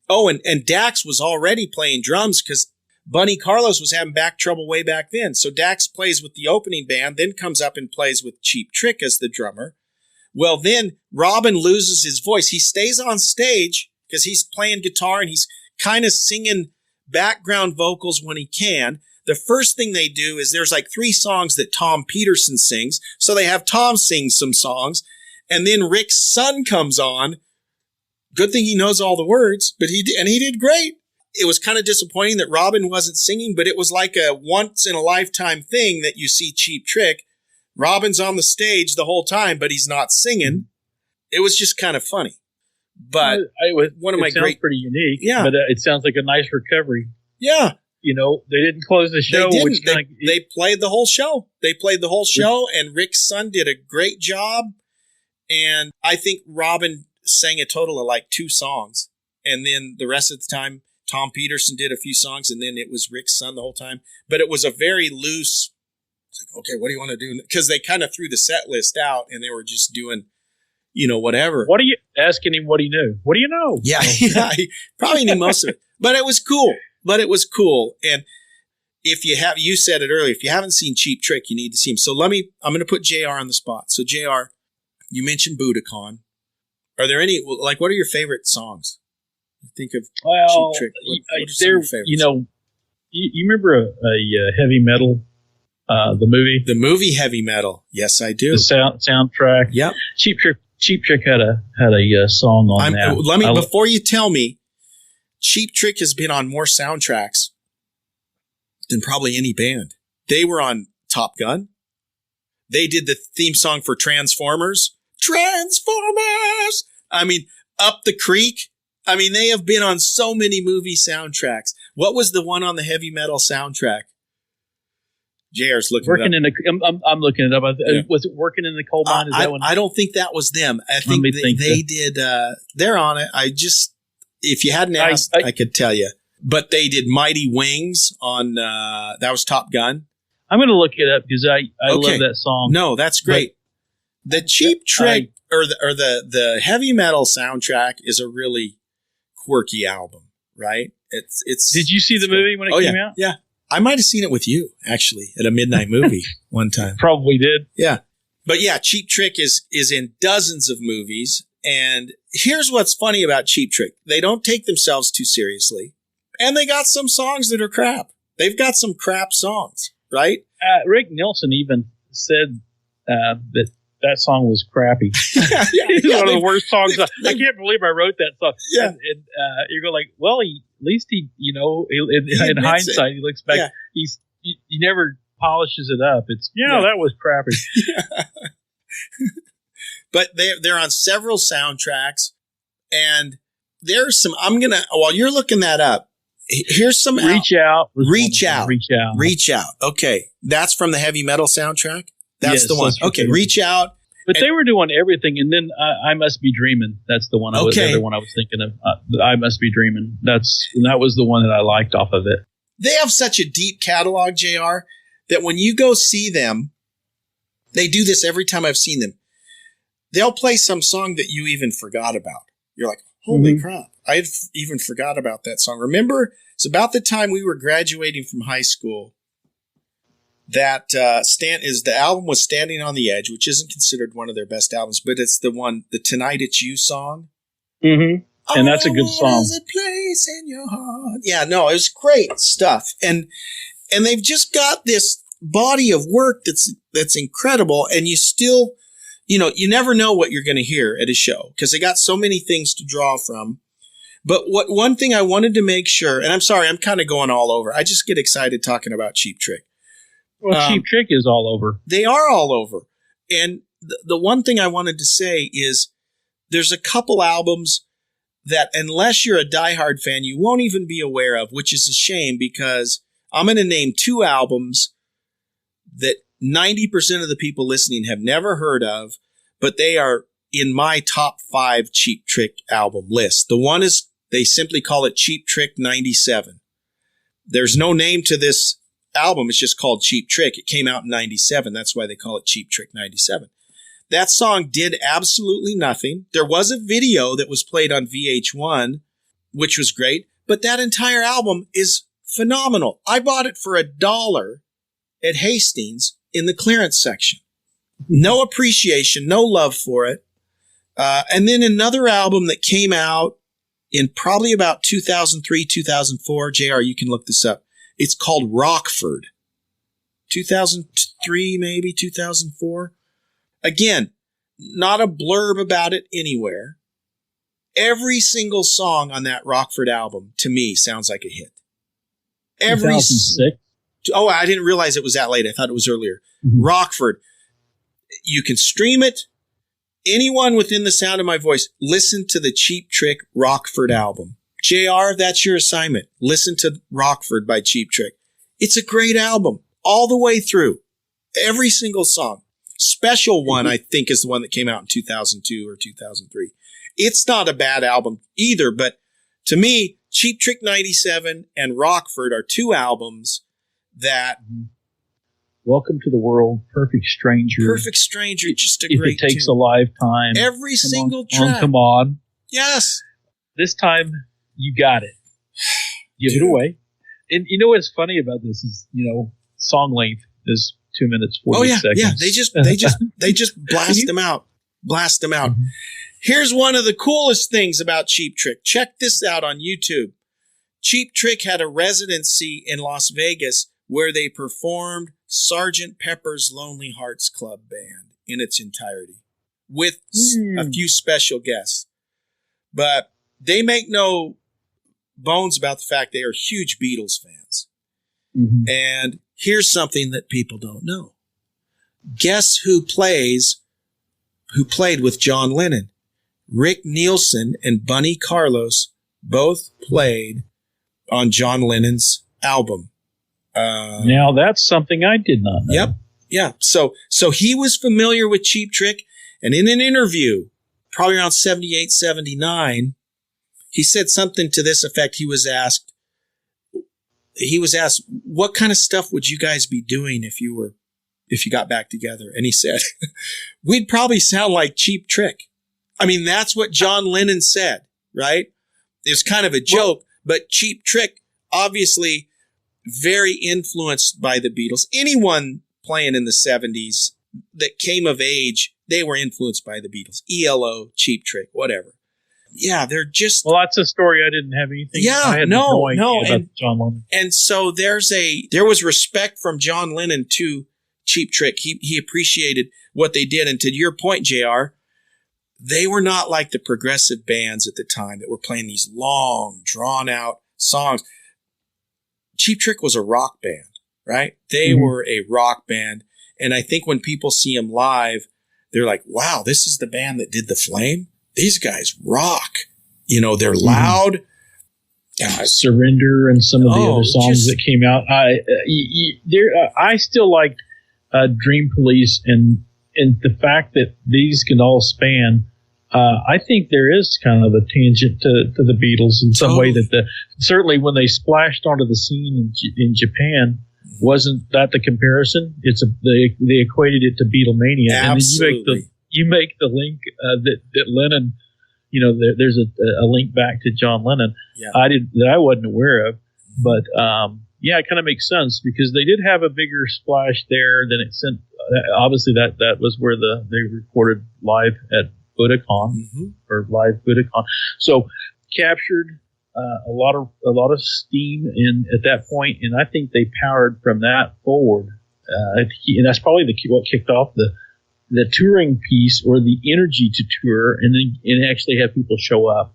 Oh, and Dax was already playing drums because Bunny Carlos was having back trouble way back then. So Dax plays with the opening band, then comes up and plays with Cheap Trick as the drummer. Well, then Robin loses his voice. He stays on stage because he's playing guitar and he's kind of singing background vocals when he can. The first thing they do is there's like 3 songs that Tom Peterson sings. So they have Tom sing some songs. And then Rick's son comes on. Good thing he knows all the words, but he did great. It was kind of disappointing that Robin wasn't singing, but it was like a once in a lifetime thing that you see Cheap Trick. Robin's on the stage the whole time, but he's not singing. It was just kind of funny. But one of my great, pretty unique. Yeah, but it sounds like a nice recovery. Yeah, they didn't close the show. They didn't. They played the whole show. And Rick's son did a great job. And I think Robin sang a total of like 2 songs. And then the rest of the time, Tom Peterson did a few songs. And then it was Rick's son the whole time. But it was a very loose, it's like, okay, what do you want to do? Because they kind of threw the set list out and they were just doing, whatever. What are you asking him what he knew? What do you know? Yeah, he probably knew most of it. But it was cool. And if you said it earlier, if you haven't seen Cheap Trick, you need to see him. So I'm going to put JR on the spot. So JR, you mentioned Budokan. Are there any, like, what are your favorite songs? Think of Cheap Trick. What are some of your favorites? You remember a heavy metal, the movie? The movie Heavy Metal. Yes, I do. The soundtrack. Yep. Cheap Trick had a song on that. Before you tell me, Cheap Trick has been on more soundtracks than probably any band. They were on Top Gun. They did the theme song for Transformers. I mean, Up the Creek. I mean, they have been on so many movie soundtracks. What was the one on the heavy metal soundtrack? JR's looking working it up. I'm looking it up. Yeah. Was it Working in the Coal Mine? Is that one? I don't think that was them. I think they did. They're on it. If you hadn't asked, I could tell you. But they did Mighty Wings on, that was Top Gun. I'm going to look it up because I love that song. No, that's great. The Cheap Trick or the heavy metal soundtrack is a really quirky album, right? It's. Did you see the movie when it came out? Yeah. I might have seen it with you, actually, at a midnight movie one time. Probably did. Yeah. But yeah, Cheap Trick is in dozens of movies. And here's what's funny about Cheap Trick. They don't take themselves too seriously. And they got some songs that are crap. They've got some crap songs, right? Rick Nielsen even said that song was crappy. It's one of the worst songs. I can't believe I wrote that song. Yeah. And you go like, well, at least he, in hindsight, he looks back. Yeah. He never polishes it up. It's, that was crappy. But they're on several soundtracks. And there's some, while you're looking that up, here's some. Reach Out. Okay. That's from the heavy metal soundtrack? That's the one. Okay. Reach Out. But they were doing everything, and then I Must Be Dreaming. That's the one. The other one I was thinking of. I Must Be Dreaming. That was the one that I liked off of it. They have such a deep catalog, JR, that when you go see them, they do this every time I've seen them. They'll play some song that you even forgot about. You're like, holy crap, I had even forgot about that song. Remember, it's about the time we were graduating from high school that the album was Standing on the Edge, which isn't considered one of their best albums, but it's the one, the Tonight It's You song. Mm-hmm. And that's a good song. There's a place in your heart. Yeah, no, it was great stuff. And they've just got this body of work that's incredible, and you still, you never know what you're going to hear at a show because they got so many things to draw from. But one thing I wanted to make sure, and I'm sorry, I'm kind of going all over. I just get excited talking about Cheap Trick. Well, Cheap Trick is all over. They are all over. And the one thing I wanted to say is there's a couple albums that unless you're a diehard fan, you won't even be aware of, which is a shame because I'm going to name two albums that 90% of the people listening have never heard of, but they are in my top 5 Cheap Trick album list. The one is, they simply call it Cheap Trick 97. There's no name to this album. It's just called Cheap Trick. It came out in 97. That's why they call it Cheap Trick 97. That song did absolutely nothing. There was a video that was played on VH1, which was great, but that entire album is phenomenal. I bought it for $1 at Hastings in the clearance section. No appreciation, no love for it. And then another album that came out in probably about 2003, 2004. JR, you can look this up. It's called Rockford. 2003, maybe 2004. Again, not a blurb about it anywhere. Every single song on that Rockford album, to me, sounds like a hit. 2006? Oh, I didn't realize it was that late. I thought it was earlier. Mm-hmm. Rockford. You can stream it. Anyone within the sound of my voice, listen to the Cheap Trick Rockford album. JR, that's your assignment. Listen to Rockford by Cheap Trick. It's a great album all the way through. Every single song. Special One, I think, is the one that came out in 2002 or 2003. It's not a bad album either, but to me, Cheap Trick 97 and Rockford are two albums that... Welcome to the World, Perfect Stranger. Perfect Stranger, just a great If It Takes tune. a Lifetime. Every single track. Come on. Yes. This time, you got it. Give it away. And you know what's funny about this is, song length is 2 minutes, 40 seconds. Yeah. They just blast them out. Blast them out. Mm-hmm. Here's one of the coolest things about Cheap Trick. Check this out on YouTube. Cheap Trick had a residency in Las Vegas where they performed Sgt. Pepper's Lonely Hearts Club Band in its entirety with a few special guests. But they make no bones about the fact they are huge Beatles fans. Mm-hmm. And here's something that people don't know. Guess who played with John Lennon? Rick Nielsen and Bunny Carlos both played on John Lennon's album. Now that's something I did not know. Yep. Yeah. So he was familiar with Cheap Trick, and in an interview, probably around 78, 79, he said something to this effect. He was asked, what kind of stuff would you guys be doing if you got back together? And he said, we'd probably sound like Cheap Trick. I mean, that's what John Lennon said, right? It's kind of a joke, but Cheap Trick, obviously very influenced by the Beatles. Anyone playing in the 70s that came of age, they were influenced by the Beatles. ELO, Cheap Trick, whatever. Yeah, they're just... Well, that's a story I didn't have anything... Yeah, I had no idea about John Lennon. And so there was respect from John Lennon to Cheap Trick. He appreciated what they did. And to your point, JR, they were not like the progressive bands at the time that were playing these long, drawn-out songs. Cheap Trick was a rock band, right? They were a rock band. And I think when people see them live, they're like, wow, this is the band that did The Flame? These guys rock. They're loud. Surrender and some of the other songs that came out. I still liked Dream Police and and the fact that these can all span, I think there is kind of a tangent to the Beatles in some way. That certainly when they splashed onto the scene in Japan, wasn't that the comparison? They equated it to Beatlemania. Absolutely. And then you make the link that Lennon, there's a link back to John Lennon. Yeah. I wasn't aware of, but it kind of makes sense because they did have a bigger splash there than it sent. Obviously, that was where they recorded live at Budokan or live Budokan. So captured a lot of steam at that point, and I think they powered from that forward. And that's probably what kicked off the touring piece or the energy to tour, and actually have people show up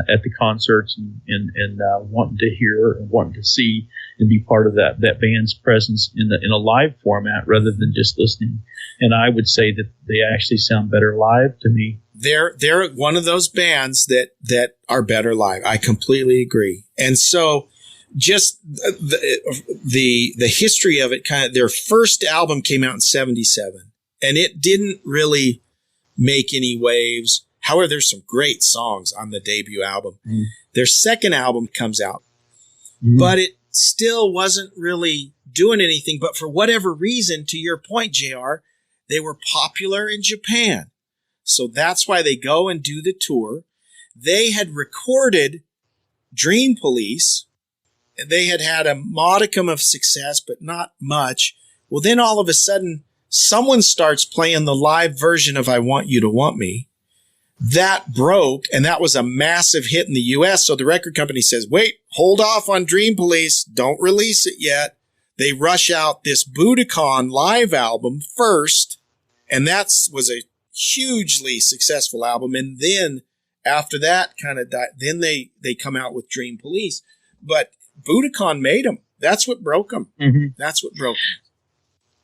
at the concerts and wanting to hear and wanting to see and be part of that band's presence in a live format rather than just listening. And I would say that they actually sound better live to me. They're one of those bands that are better live. I completely agree. And so just the history of it, kind of their first album came out in 1977, and it didn't really make any waves. However, there's some great songs on the debut album. Their second album comes out, but it still wasn't really doing anything. But for whatever reason, to your point, JR, they were popular in Japan. So that's why they go and do the tour. They had recorded Dream Police. They had a modicum of success, but not much. Well, then all of a sudden, someone starts playing the live version of I Want You to Want Me. That broke, and that was a massive hit in the U.S. So the record company says, wait, hold off on Dream Police. Don't release it yet. They rush out this Budokan live album first, and that was a hugely successful album. And then after that kind of died, then they come out with Dream Police. But Budokan made them. That's what broke them. That's what broke them.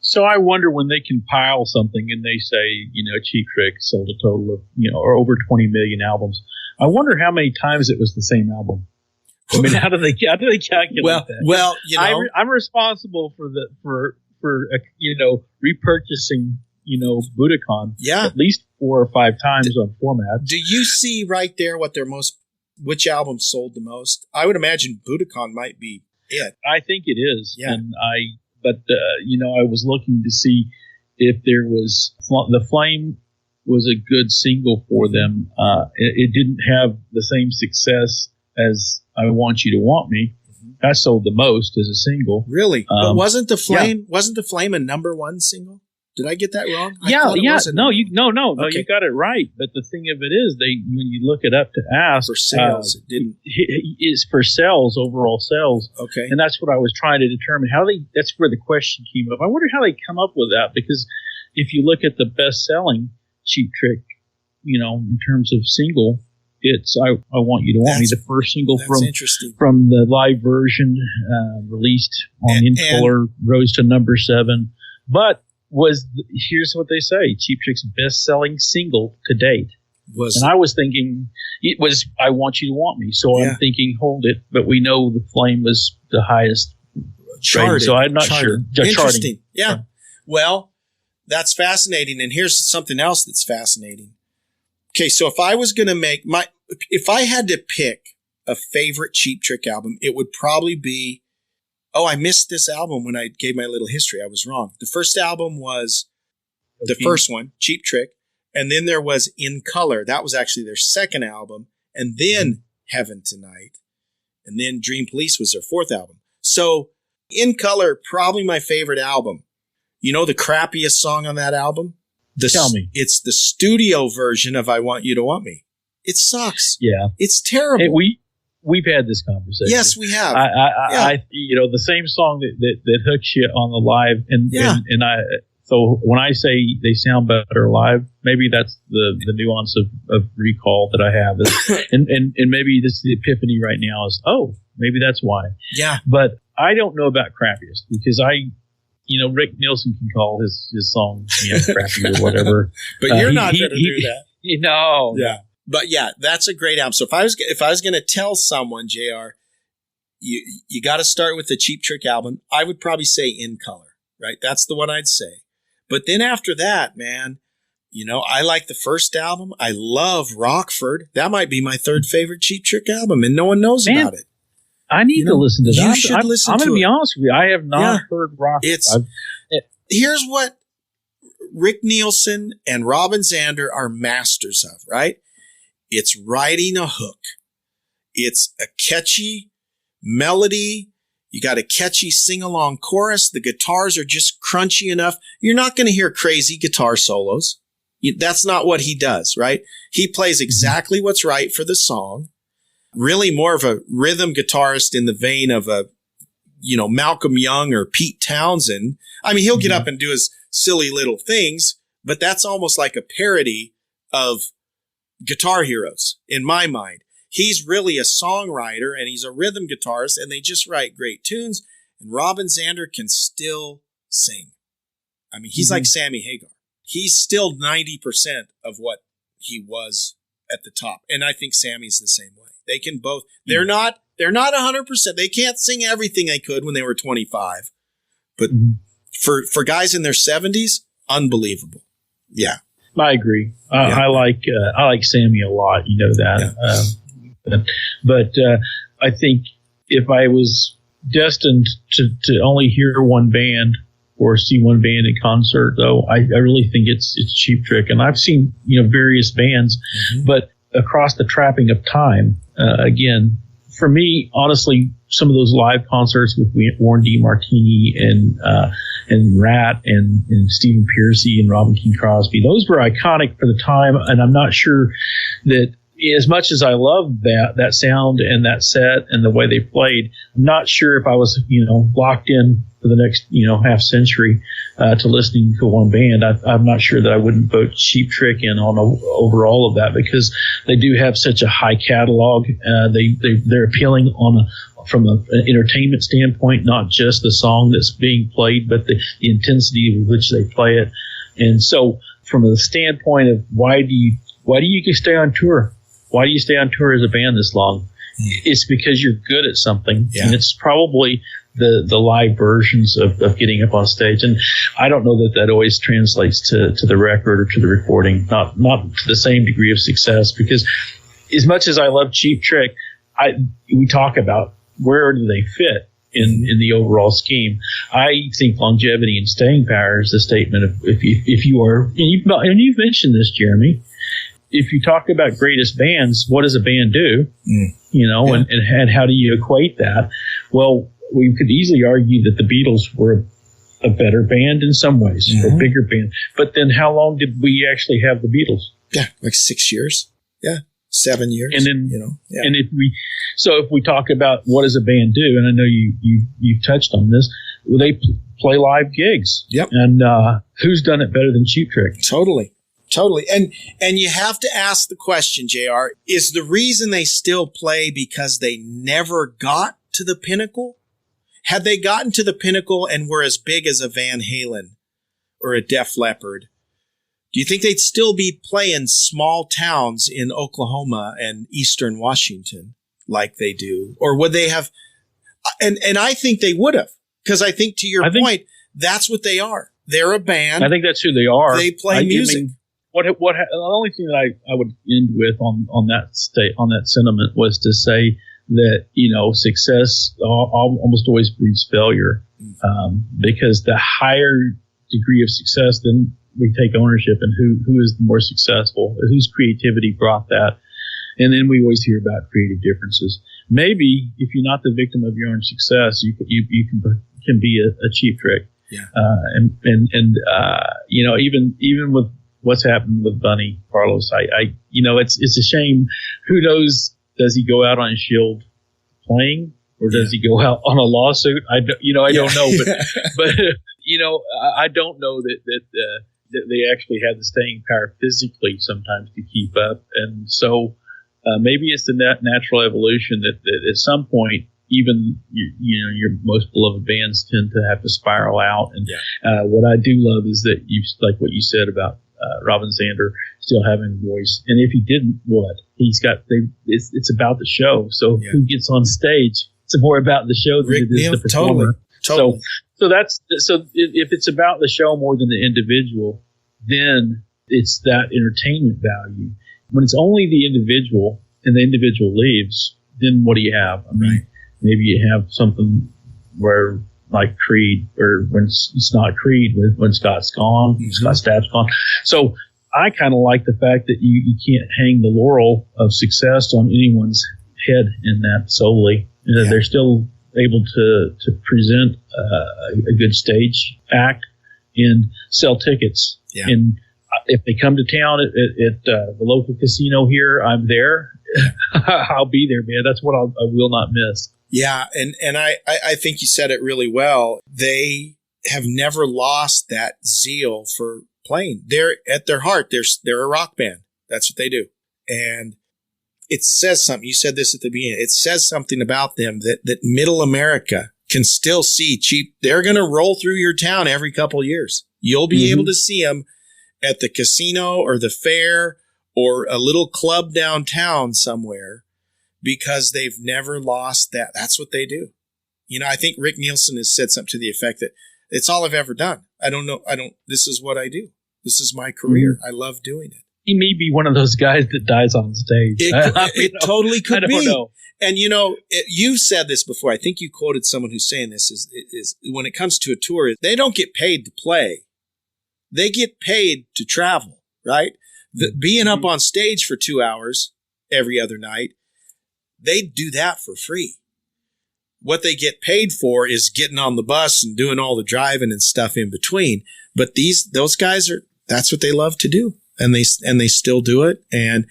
So I wonder when they compile something and they say, Cheap Trick sold a total of, or over 20 million albums. I wonder how many times it was the same album. I mean, how do they calculate that? Well, I'm responsible for repurchasing, Budokan at least 4 or 5 times on formats. Do you see right there which album sold the most? I would imagine Budokan might be it. I think it is. Yeah. And I was looking to see if there was the Flame was a good single for them. It didn't have the same success as I Want You to Want Me. That sold the most as a single. Really? But wasn't the Flame a number 1 single? Did I get that wrong? No, you got it right. But the thing of it is, when you look it up to ask for sales, it didn't. Is for sales, overall sales. Okay, and that's what I was trying to determine. That's where the question came up. I wonder how they come up with that, because if you look at the best-selling Cheap Trick, in terms of single, it's I Want You to Want Me, the first single from the live version released on In Color, rose to number 7, but here's what they say: Cheap Trick's best-selling single to date. And I was thinking it was I Want You to Want Me. So I'm thinking, hold it. But we know the Flame was the highest charted. So I'm not sure. Interesting. Yeah. Well, that's fascinating. And here's something else that's fascinating. Okay, so if I was going to if I had to pick a favorite Cheap Trick album, it would probably be, I missed this album when I gave my little history. I was wrong. The first album was the first one, Cheap Trick. And then there was In Color. That was actually their second album. And then Heaven Tonight. And then Dream Police was their fourth album. So In Color, probably my favorite album. You know the crappiest song on that album? Tell me. It's the studio version of I Want You to Want Me. It sucks. Yeah. It's terrible. Hey, we've had this conversation. Yes, we have. The same song that hooks you on the live, and so when I say they sound better live, maybe that's the nuance of recall that I have, and maybe this is the epiphany right now is maybe that's why. Yeah. But I don't know about crappiest because Rick Nielsen can call his song crappy or whatever. But you're not going to do that. No. Yeah. But yeah, that's a great album. So if I was going to tell someone, JR, you got to start with the Cheap Trick album, I would probably say In Color, right? That's the one I'd say. But then after that, man, I like the first album. I love Rockford. That might be my third favorite Cheap Trick album, and no one knows about it. I need to listen to that. You should listen to it. I'm going to be honest with you. I have not heard Rockford. Here's what Rick Nielsen and Robin Zander are masters of, right? It's writing a hook. It's a catchy melody. You got a catchy sing-along chorus. The guitars are just crunchy enough. You're not going to hear crazy guitar solos. That's not what he does, right? He plays exactly what's right for the song. Really more of a rhythm guitarist in the vein of a, Malcolm Young or Pete Townsend. I mean, he'll get up and do his silly little things, but that's almost like a parody of Guitar Heroes in my mind. He's really a songwriter and he's a rhythm guitarist, and they just write great tunes. And Robin Zander can still sing. I mean, he's like Sammy Hagar. He's still 90% of what he was at the top. And I think Sammy's the same way. They can both, they're not 100%. They can't sing everything they could when they were 25. But for guys in their 70s, unbelievable. Yeah. I agree. I like Sammy a lot. You know that. Yeah. But I think if I was destined to only hear one band or see one band in concert, though, I really think it's Cheap Trick. And I've seen various bands, but across the trapping of time, again, for me, honestly, some of those live concerts with Warren D. Martini and Rat and Stephen Pearcy and Robin King Crosby, those were iconic for the time. And I'm not sure that, as much as I love that sound and that set and the way they played, I'm not sure if I was, locked in for the next, half century to listening to one band. I'm not sure that I wouldn't vote Cheap Trick in on over all of that, because they do have such a high catalog. They're appealing from an entertainment standpoint, not just the song that's being played, but the intensity with which they play it. And so, from the standpoint of why do you stay on tour? Why do you stay on tour as a band this long? It's because you're good at something, and it's probably the live versions of getting up on stage. And I don't know that always translates to the record or to the recording, not to the same degree of success, because as much as I love Cheap Trick, we talk about where do they fit in the overall scheme. I think longevity and staying power is the statement of if you are, and you've mentioned this, Jeremy. If you talk about greatest bands, what does a band do? And how do you equate that? Well, we could easily argue that the Beatles were a better band in some ways, or a bigger band. But then how long did we actually have the Beatles? Yeah, like 6 years. Yeah, 7 years. And then, and if we talk about what does a band do, and I know you've touched on this, well, they play live gigs. Yep. And who's done it better than Cheap Trick? Totally. And you have to ask the question, JR, is the reason they still play because they never got to the pinnacle? Had they gotten to the pinnacle and were as big as a Van Halen or a Def Leppard, do you think they'd still be playing small towns in Oklahoma and eastern Washington like they do? Or would they have? And I think they would have, because I think, to your point, that's what they are. They're a band. I think that's who they are. They play music. I mean, the only thing that I would end with on that sentiment was to say that success almost always breeds failure, because the higher degree of success, then we take ownership and who is the more successful, whose creativity brought that, and then we always hear about creative differences. Maybe if you're not the victim of your own success, you can be a Cheap Trick. Yeah. Even with what's happened with Bunny Carlos, it's a shame. Who knows? Does he go out on a shield playing, or does he go out on a lawsuit? I don't know, but I don't know that they actually have the staying power physically sometimes to keep up, and so maybe it's the natural evolution that at some point, even your most beloved bands tend to have to spiral out. And what I do love is that like what you said about Robin Zander still having a voice, and if he didn't, what he's got, it's about the show. So who gets on stage? It's more about the show than it is the performer. Totally. So if it's about the show more than the individual, then it's that entertainment value. When it's only the individual and the individual leaves, then what do you have? I mean, maybe you have something where like Creed, or when it's not Creed, when Scott's gone, Scott Stapp's gone. So I kind of like the fact that you can't hang the laurel of success on anyone's head in that solely. They're still able to present a good stage act and sell tickets. Yeah. And if they come to town at the local casino here, I'm there. I'll be there, man. That's what I will not miss. Yeah, and I think you said it really well. They have never lost that zeal for playing. They're at their heart, they're a rock band. That's what they do. And it says something. You said this at the beginning. It says something about them that middle America can still see cheap. They're going to roll through your town every couple of years. You'll be able to see them at the casino or the fair or a little club downtown somewhere, because they've never lost that. That's what they do. You know, I think Rick Nielsen has said something to the effect that it's all I've ever done. This is what I do. This is my career. I love doing it. He may be one of those guys that dies on stage. It totally could be. Know. And you've said this before. I think you quoted someone who's saying this is when it comes to a tour, they don't get paid to play. They get paid to travel, right? Being up on stage for 2 hours every other night, they do that for free. What they get paid for is getting on the bus and doing all the driving and stuff in between. But those guys that's what they love to do. And they still do it. And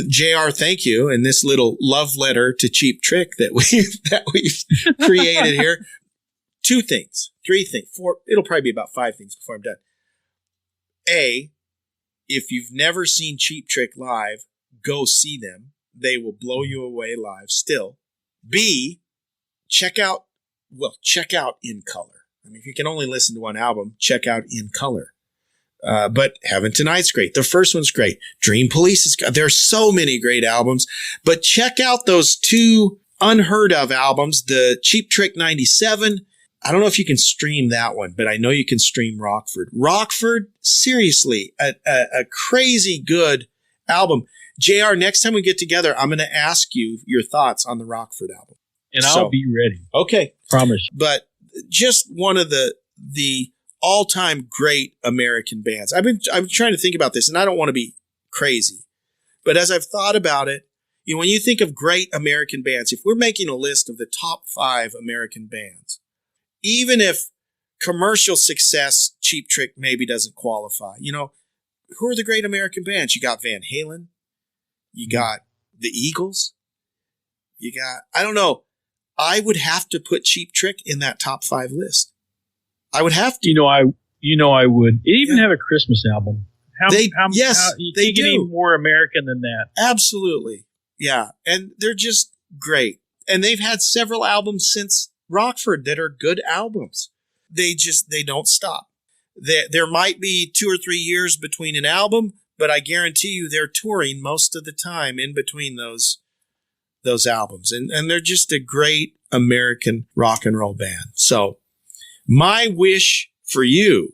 JR, thank you. And this little love letter to Cheap Trick that we've created here. 2 things, 3 things, 4. It'll probably be about 5 things before I'm done. A, if you've never seen Cheap Trick live, go see them. They will blow you away live still. B, check out In Color. I mean, if you can only listen to one album, check out In Color. But Heaven Tonight's great. The first one's great. Dream Police is good. There's so many great albums, but check out those 2 unheard of albums. The Cheap Trick 97. I don't know if you can stream that one, but I know you can stream Rockford. Rockford, seriously, a crazy good album. JR, next time we get together, I'm going to ask you your thoughts on the Rockford album. And I'll be ready. Okay. Promise. But just one of the all-time great American bands. I'm trying to think about this, and I don't want to be crazy. But as I've thought about it, when you think of great American bands, if we're making a list of the top 5 American bands, even if commercial success, Cheap Trick maybe doesn't qualify, who are the great American bands? You got Van Halen. You got the Eagles. You got, I don't know. I would have to put Cheap Trick in that top 5 list. I would have to. I would. They even have a Christmas album. They do. Get any more American than that. Absolutely. Yeah. And they're just great. And they've had several albums since Rockford that are good albums. They don't stop. There might be 2 or 3 years between an album, but I guarantee you they're touring most of the time in between those albums. And they're just a great American rock and roll band. So my wish for you,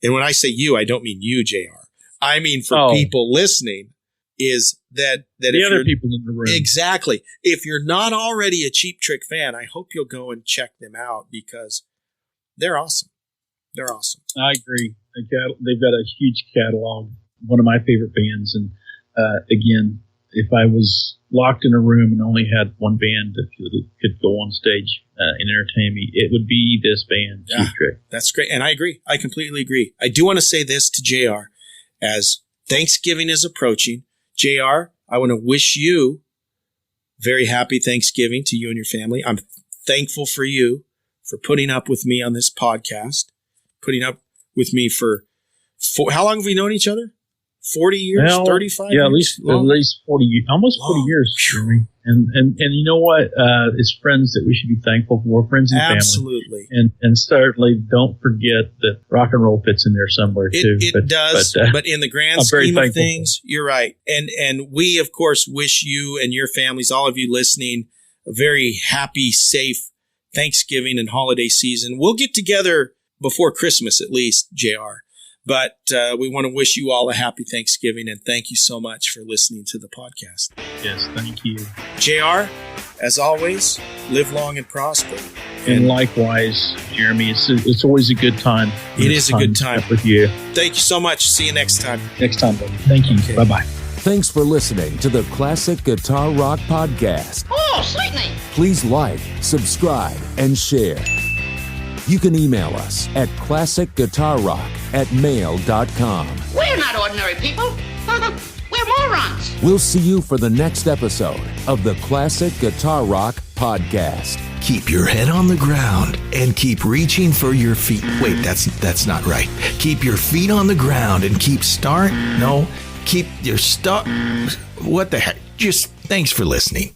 and when I say you, I don't mean you, JR. I mean for people listening, is that the other people in the room. Exactly. If you're not already a Cheap Trick fan, I hope you'll go and check them out because they're awesome. They're awesome. I agree. They've got a huge catalog. One of my favorite bands. And again, if I was locked in a room and only had one band that could go on stage and entertain me, it would be this band, Cheap Trick. That's great. And I agree. I completely agree. I do want to say this to JR. As Thanksgiving is approaching, JR, I want to wish you very happy Thanksgiving to you and your family. I'm thankful for you for putting up with me on this podcast, putting up with me for how long have we known each other? 40 years, 35 yeah, years? At least 40, almost 40 years. Jeremy. And you know what? It's friends that we should be thankful for, friends and family. Absolutely. And certainly don't forget that rock and roll fits in there somewhere too. It does, but in the grand scheme of things, you're right. And we, of course, wish you and your families, all of you listening, a very happy, safe Thanksgiving and holiday season. We'll get together before Christmas, at least, JR. But we want to wish you all a happy Thanksgiving, and thank you so much for listening to the podcast. Yes, thank you. JR, as always, live long and prosper. And likewise, Jeremy, it's always a good time. It is a good time with you. Thank you so much. See you next time. Next time, buddy. Thank you. Okay. Bye-bye. Thanks for listening to the Classic Guitar Rock Podcast. Oh, sweetening. Please like, subscribe, and share. You can email us at classicguitarrock@mail.com. We're not ordinary people. We're morons. We'll see you for the next episode of the Classic Guitar Rock Podcast. Keep your head on the ground and keep reaching for your feet. Wait, that's not right. Keep your feet on the ground and keep keep your what the heck? Just thanks for listening.